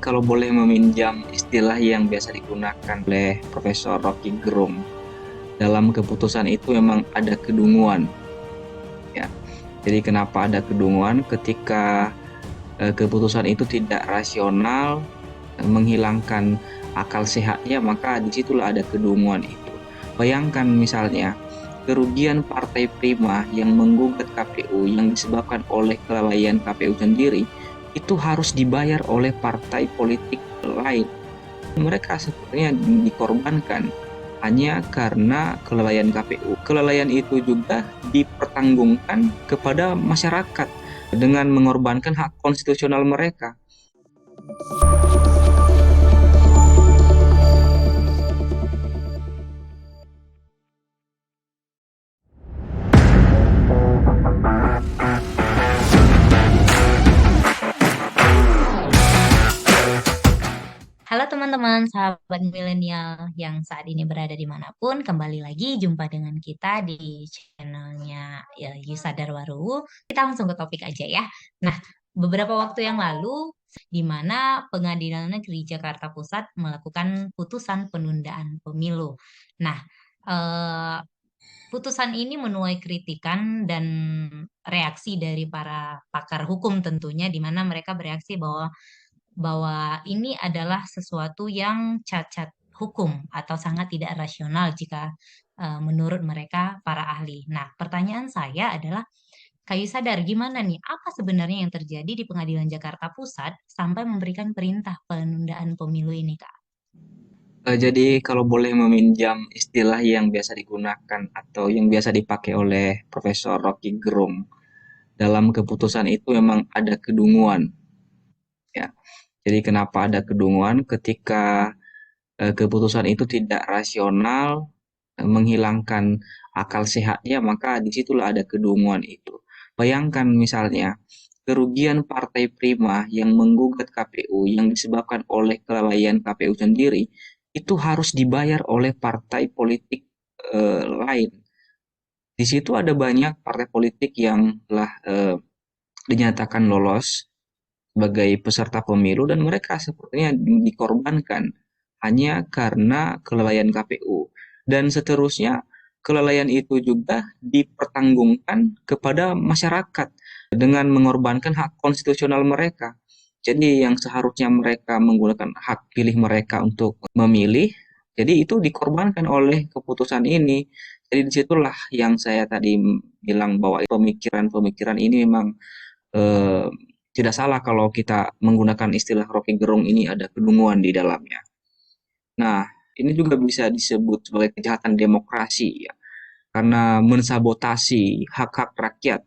Kalau boleh meminjam istilah yang biasa digunakan oleh Profesor Rocky Gerung, dalam keputusan itu memang ada kedunguan, ya. Jadi kenapa ada kedunguan ketika keputusan itu tidak rasional, menghilangkan akal sehatnya, maka disitulah ada kedunguan itu. Bayangkan misalnya kerugian Partai Prima yang menggugat KPU yang disebabkan oleh kelalaian KPU sendiri itu harus dibayar oleh partai politik lain. Mereka sepertinya dikorbankan hanya karena kelalaian KPU. Kelalaian itu juga dipertanggungkan kepada masyarakat dengan mengorbankan hak konstitusional mereka. Halo teman-teman, sahabat milenial yang saat ini berada dimanapun, kembali lagi jumpa dengan kita di channelnya ya, Yusadar Waru. Kita langsung ke topik aja ya. Nah, beberapa waktu yang lalu, di mana Pengadilan Negeri Jakarta Pusat melakukan putusan penundaan pemilu. Nah, eh, putusan ini menuai kritikan dan reaksi dari para pakar hukum tentunya, di mana mereka bereaksi bahwa ini adalah sesuatu yang cacat hukum atau sangat tidak rasional jika menurut mereka para ahli. Nah, pertanyaan saya adalah, Kayu Sadar, gimana nih? Apa sebenarnya yang terjadi di Pengadilan Jakarta Pusat sampai memberikan perintah penundaan pemilu ini, Kak? Jadi kalau boleh meminjam istilah yang biasa digunakan atau yang biasa dipakai oleh Profesor Rocky Gerung, dalam keputusan itu memang ada kedunguan, ya. Jadi kenapa ada kedunguan ketika keputusan itu tidak rasional, menghilangkan akal sehatnya, maka disitulah ada kedunguan itu. Bayangkan misalnya kerugian Partai Prima yang menggugat KPU yang disebabkan oleh kelalaian KPU sendiri itu harus dibayar oleh partai politik lain. Di situ ada banyak partai politik yang telah dinyatakan lolos sebagai peserta pemilu dan mereka sepertinya dikorbankan hanya karena kelalaian KPU. Dan seterusnya, kelalaian itu juga dipertanggungkan kepada masyarakat dengan mengorbankan hak konstitusional mereka. Jadi yang seharusnya mereka menggunakan hak pilih mereka untuk memilih, jadi itu dikorbankan oleh keputusan ini. Jadi disitulah yang saya tadi bilang bahwa pemikiran-pemikiran ini memang eh, tidak salah kalau kita menggunakan istilah Rocky Gerung ini ada kedunguan di dalamnya. Nah, ini juga bisa disebut sebagai kejahatan demokrasi ya, karena mensabotasi hak-hak rakyat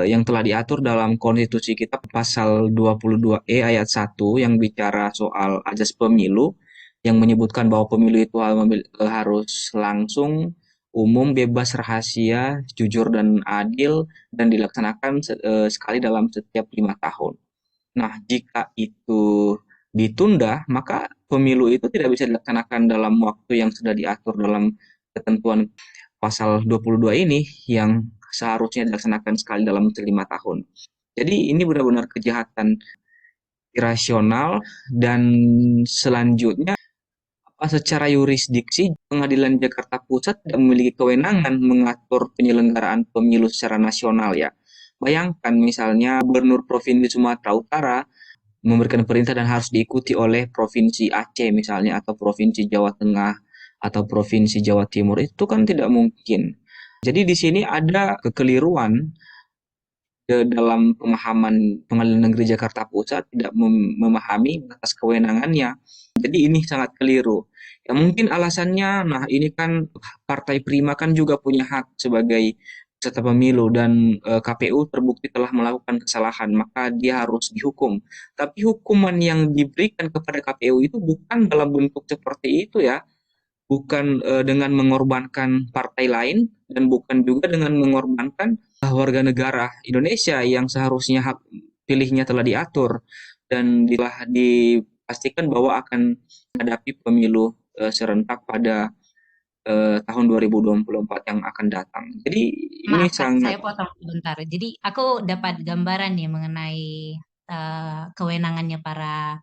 yang telah diatur dalam konstitusi kita pasal 22E ayat 1 yang bicara soal ajas pemilu yang menyebutkan bahwa pemilu itu harus langsung, umum, bebas, rahasia, jujur dan adil dan dilaksanakan sekali dalam setiap 5 tahun. Nah, jika itu ditunda, maka pemilu itu tidak bisa dilaksanakan dalam waktu yang sudah diatur dalam ketentuan pasal 22 ini yang seharusnya dilaksanakan sekali dalam 5 tahun. Jadi ini benar-benar kejahatan irasional dan selanjutnya secara yurisdiksi Pengadilan Jakarta Pusat tidak memiliki kewenangan mengatur penyelenggaraan pemilu secara nasional ya. Bayangkan misalnya Gubernur Provinsi Sumatera Utara memberikan perintah dan harus diikuti oleh Provinsi Aceh misalnya atau Provinsi Jawa Tengah atau Provinsi Jawa Timur itu kan tidak mungkin. Jadi di sini ada kekeliruan dalam pemahaman Pengadilan Negeri Jakarta Pusat tidak memahami batas kewenangannya. Jadi ini sangat keliru. Ya mungkin alasannya, nah ini kan Partai Prima kan juga punya hak sebagai peserta pemilu dan KPU terbukti telah melakukan kesalahan, maka dia harus dihukum. Tapi hukuman yang diberikan kepada KPU itu bukan dalam bentuk seperti itu ya, bukan dengan mengorbankan partai lain dan bukan juga dengan mengorbankan warga negara Indonesia yang seharusnya hak pilihnya telah diatur dan telah dipastikan bahwa akan menghadapi pemilu serentak pada tahun 2024 yang akan datang. Jadi ini Maaf Kak, sangat saya potong sebentar. Jadi aku dapat gambaran nih mengenai kewenangannya para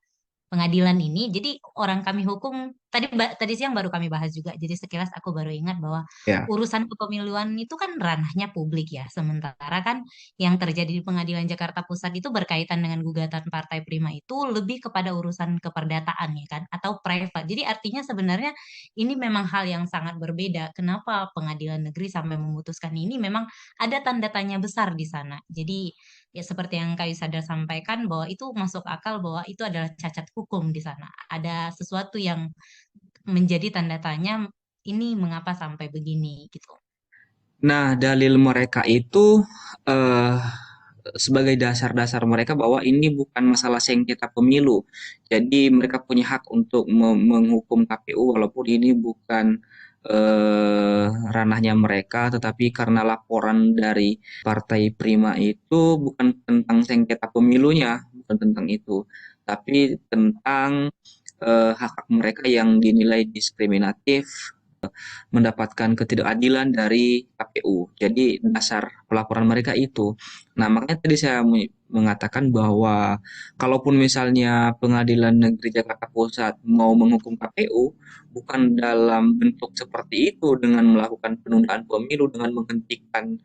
pengadilan ini. Jadi orang kami hukum tadi siang baru kami bahas juga. Jadi sekilas aku baru ingat bahwa Ya. urusan kepemiluan itu kan ranahnya publik ya. Sementara kan yang terjadi di Pengadilan Jakarta Pusat itu berkaitan dengan gugatan Partai Prima itu lebih kepada urusan keperdataan ya kan atau privat. Jadi artinya sebenarnya ini memang hal yang sangat berbeda. Kenapa Pengadilan Negeri sampai memutuskan ini? Memang ada tanda tanya besar di sana. Jadi ya seperti yang Kak Sadar sampaikan bahwa itu masuk akal bahwa itu adalah cacat hukum di sana. Ada sesuatu yang menjadi tanda tanya ini mengapa sampai begini gitu. Nah, dalil mereka itu eh, sebagai dasar-dasar mereka bahwa ini bukan masalah sengketa pemilu. Jadi mereka punya hak untuk menghukum KPU walaupun ini bukan ranahnya mereka, tetapi karena laporan dari Partai Prima itu bukan tentang sengketa pemilunya, bukan tentang itu, tapi tentang hak-hak mereka yang dinilai diskriminatif, mendapatkan ketidakadilan dari KPU. Jadi dasar pelaporan mereka itu. Nah, makanya tadi saya mengatakan bahwa kalaupun misalnya Pengadilan Negeri Jakarta Pusat mau menghukum KPU, bukan dalam bentuk seperti itu dengan melakukan penundaan pemilu dengan menghentikan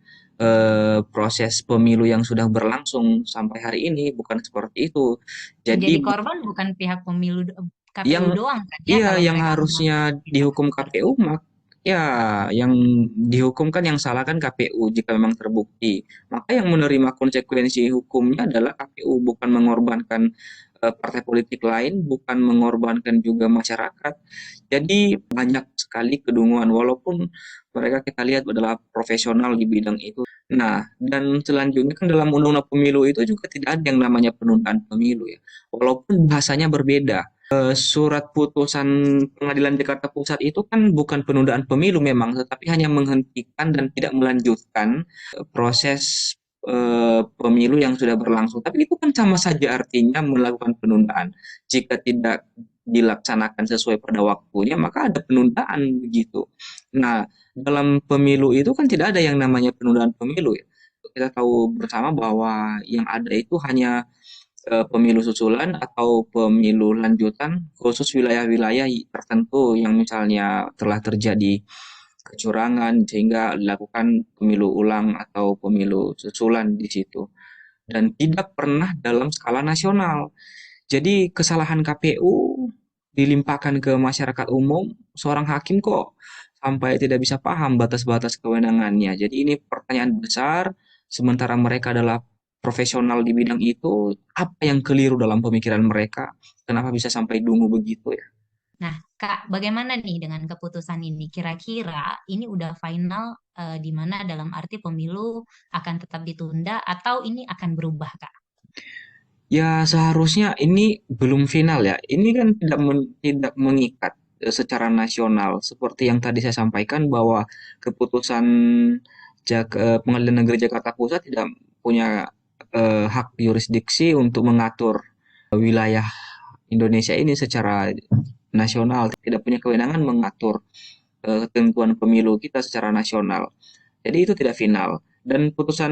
proses pemilu yang sudah berlangsung sampai hari ini, bukan seperti itu. Yang jadi Jadi korban bukan pihak pemilu KPU yang doang kan ya iya kalau yang mereka harusnya mengambil pihak dihukum tersebut. KPU ya yang dihukum kan yang salah kan KPU jika memang terbukti. Maka yang menerima konsekuensi hukumnya adalah KPU, bukan mengorbankan partai politik lain, bukan mengorbankan juga masyarakat. Jadi banyak sekali kedunguan walaupun mereka kita lihat adalah profesional di bidang itu. Nah, dan selanjutnya kan dalam undang-undang pemilu itu juga tidak ada yang namanya penundaan pemilu ya. Walaupun bahasanya berbeda. Surat putusan Pengadilan Jakarta Pusat itu kan bukan penundaan pemilu memang, tetapi hanya menghentikan dan tidak melanjutkan proses pemilu yang sudah berlangsung. Tapi itu kan sama saja artinya melakukan penundaan. Jika tidak dilaksanakan sesuai pada waktunya, maka ada penundaan begitu. Nah, dalam pemilu itu kan tidak ada yang namanya penundaan pemilu ya. Kita tahu bersama bahwa yang ada itu hanya pemilu susulan atau pemilu lanjutan khusus wilayah-wilayah tertentu yang misalnya telah terjadi kecurangan sehingga dilakukan pemilu ulang atau pemilu susulan di situ dan tidak pernah dalam skala nasional. Jadi kesalahan KPU dilimpahkan ke masyarakat umum, seorang hakim kok sampai tidak bisa paham batas-batas kewenangannya. Jadi ini pertanyaan besar, sementara mereka adalah profesional di bidang itu, apa yang keliru dalam pemikiran mereka? Kenapa bisa sampai dungu begitu ya? Nah, Kak, bagaimana nih dengan keputusan ini? Kira-kira ini udah final di mana dalam arti pemilu akan tetap ditunda atau ini akan berubah, Kak? Ya seharusnya ini belum final ya. Ini kan tidak mengikat secara nasional seperti yang tadi saya sampaikan bahwa keputusan Pengadilan Negeri Jakarta Pusat tidak punya hak yurisdiksi untuk mengatur wilayah Indonesia ini secara nasional, tidak punya kewenangan mengatur ketentuan pemilu kita secara nasional. Jadi itu tidak final. Dan putusan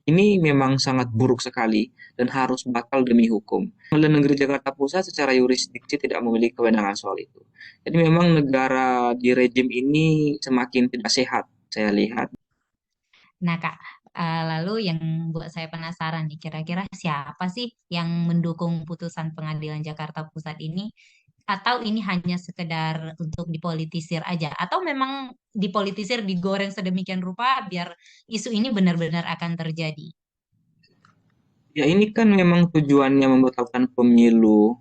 ini memang sangat buruk sekali dan harus batal demi hukum. Pengadilan Negeri Jakarta Pusat secara yurisdiksi tidak memiliki kewenangan soal itu. Jadi memang negara di rejim ini semakin tidak sehat, saya lihat. Nah, Kak, lalu yang buat saya penasaran nih, kira-kira siapa sih yang mendukung putusan Pengadilan Jakarta Pusat ini? Atau ini hanya sekedar untuk dipolitisir aja? Atau memang dipolitisir, digoreng sedemikian rupa biar isu ini benar-benar akan terjadi? Ya ini kan memang tujuannya membatalkan pemilu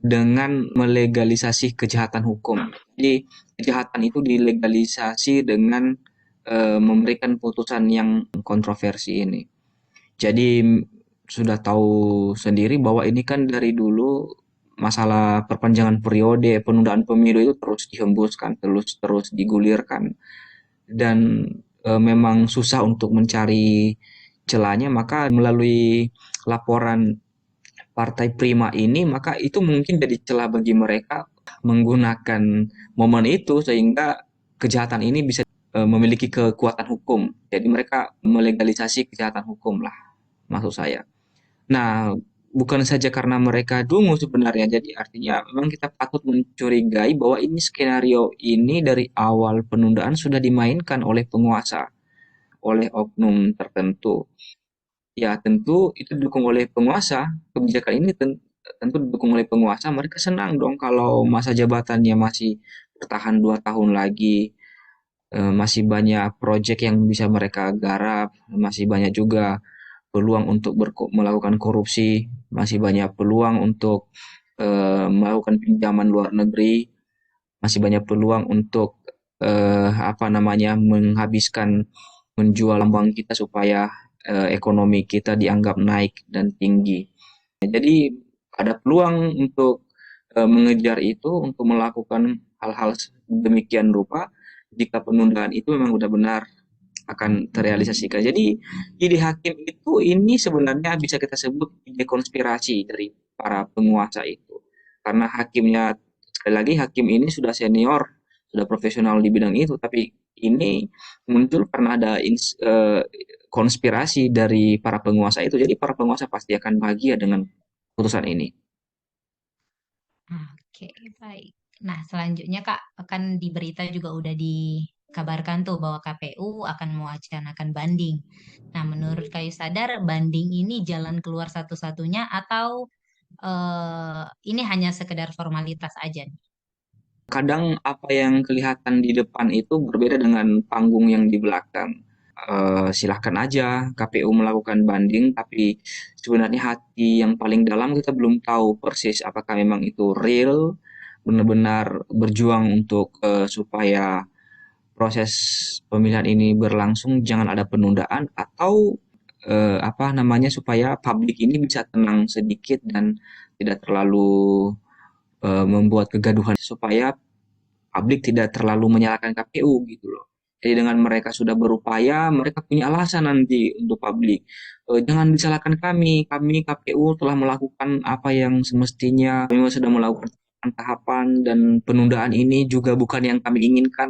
dengan melegalisasi kejahatan hukum. Jadi kejahatan itu dilegalisasi dengan memberikan putusan yang kontroversi ini. Jadi sudah tahu sendiri bahwa ini kan dari dulu masalah perpanjangan periode penundaan pemilu itu terus dihembuskan, terus terus digulirkan dan memang susah untuk mencari celahnya maka melalui laporan Partai Prima ini maka itu mungkin jadi celah bagi mereka menggunakan momen itu sehingga kejahatan ini bisa memiliki kekuatan hukum. Jadi mereka melegalisasi kejahatan hukum lah maksud saya. Nah, bukan saja karena mereka dungu sebenarnya. Jadi artinya memang kita patut mencurigai bahwa ini skenario ini dari awal penundaan sudah dimainkan oleh penguasa, oleh oknum tertentu. Ya tentu itu didukung oleh penguasa. Kebijakan ini tentu didukung oleh penguasa. Mereka senang dong kalau masa jabatannya masih bertahan 2 tahun lagi. Masih banyak proyek yang bisa mereka garap, masih banyak juga peluang untuk melakukan korupsi, masih banyak peluang untuk melakukan pinjaman luar negeri, masih banyak peluang untuk apa namanya menghabiskan menjual lambang kita supaya ekonomi kita dianggap naik dan tinggi. Jadi ada peluang untuk mengejar itu, untuk melakukan hal-hal demikian rupa jika penundaan itu memang sudah benar akan terrealisasikan. Jadi ide hakim itu ini sebenarnya bisa kita sebut ide konspirasi dari para penguasa itu. Karena hakimnya, sekali lagi hakim ini sudah senior, sudah profesional di bidang itu, tapi ini muncul karena ada konspirasi dari para penguasa itu. Jadi para penguasa pasti akan bahagia dengan putusan ini. Oke, baik. Nah, selanjutnya Kak, akan di berita juga udah dikabarkan tuh bahwa KPU akan mewacanakan banding. Nah, menurut Kayu Sadar, banding ini jalan keluar satu-satunya atau ini hanya sekedar formalitas aja nih? Kadang apa yang kelihatan di depan itu berbeda dengan panggung yang di belakang. Silahkan aja KPU melakukan banding, tapi sebenarnya hati yang paling dalam kita belum tahu persis apakah memang itu real, benar-benar berjuang untuk supaya proses pemilihan ini berlangsung, jangan ada penundaan, atau apa namanya supaya publik ini bisa tenang sedikit dan tidak terlalu membuat kegaduhan supaya publik tidak terlalu menyalahkan KPU gitu loh. Jadi dengan mereka sudah berupaya, mereka punya alasan nanti untuk publik. Jangan disalahkan kami KPU telah melakukan apa yang semestinya, kami sudah melakukan tahapan dan penundaan ini juga bukan yang kami inginkan.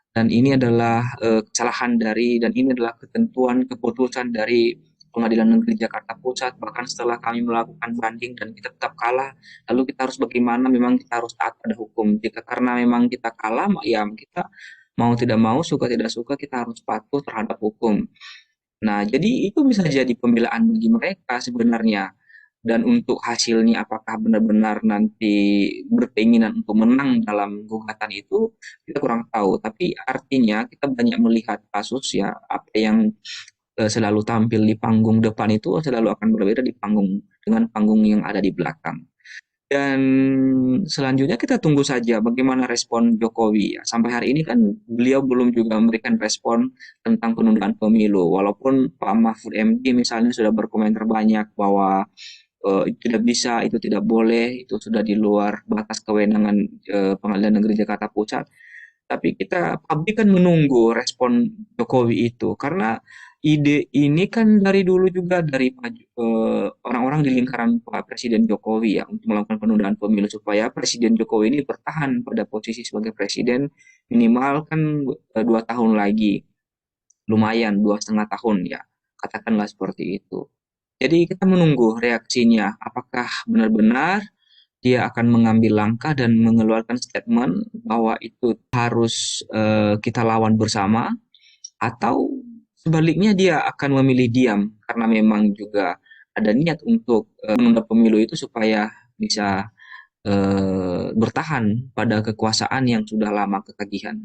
Dan ini adalah kesalahan dan ini adalah ketentuan keputusan dari Pengadilan Negeri Jakarta Pusat. Bahkan setelah kami melakukan banding dan kita tetap kalah, lalu kita harus bagaimana? Memang kita harus taat pada hukum. Jika karena memang kita kalah, ya kita mau tidak mau, suka tidak suka, kita harus patuh terhadap hukum. Nah, jadi itu bisa jadi pembelaan bagi mereka sebenarnya. Dan untuk hasilnya apakah benar-benar nanti berkeinginan untuk menang dalam gugatan itu, kita kurang tahu. Tapi artinya kita banyak melihat kasus ya, apa yang selalu tampil di panggung depan itu selalu akan berbeda di panggung dengan panggung yang ada di belakang. Dan selanjutnya kita tunggu saja bagaimana respon Jokowi. Ya. Sampai hari ini kan beliau belum juga memberikan respon tentang penundaan pemilu. Walaupun Pak Mahfud MD misalnya sudah berkomentar banyak bahwa itu tidak bisa, itu tidak boleh, itu sudah di luar batas kewenangan Pengadilan Negeri Jakarta Pusat. Tapi kita publik kan menunggu respon Jokowi itu karena ide ini kan dari dulu juga dari orang-orang di lingkaran Pak Presiden Jokowi ya untuk melakukan penundaan pemilu supaya Presiden Jokowi ini bertahan pada posisi sebagai presiden minimal kan 2 tahun lagi, lumayan 2,5 tahun ya, katakanlah seperti itu. Jadi kita menunggu reaksinya, apakah benar-benar dia akan mengambil langkah dan mengeluarkan statement bahwa itu harus kita lawan bersama, atau sebaliknya dia akan memilih diam karena memang juga ada niat untuk menunda pemilu itu supaya bisa bertahan pada kekuasaan yang sudah lama ketagihan.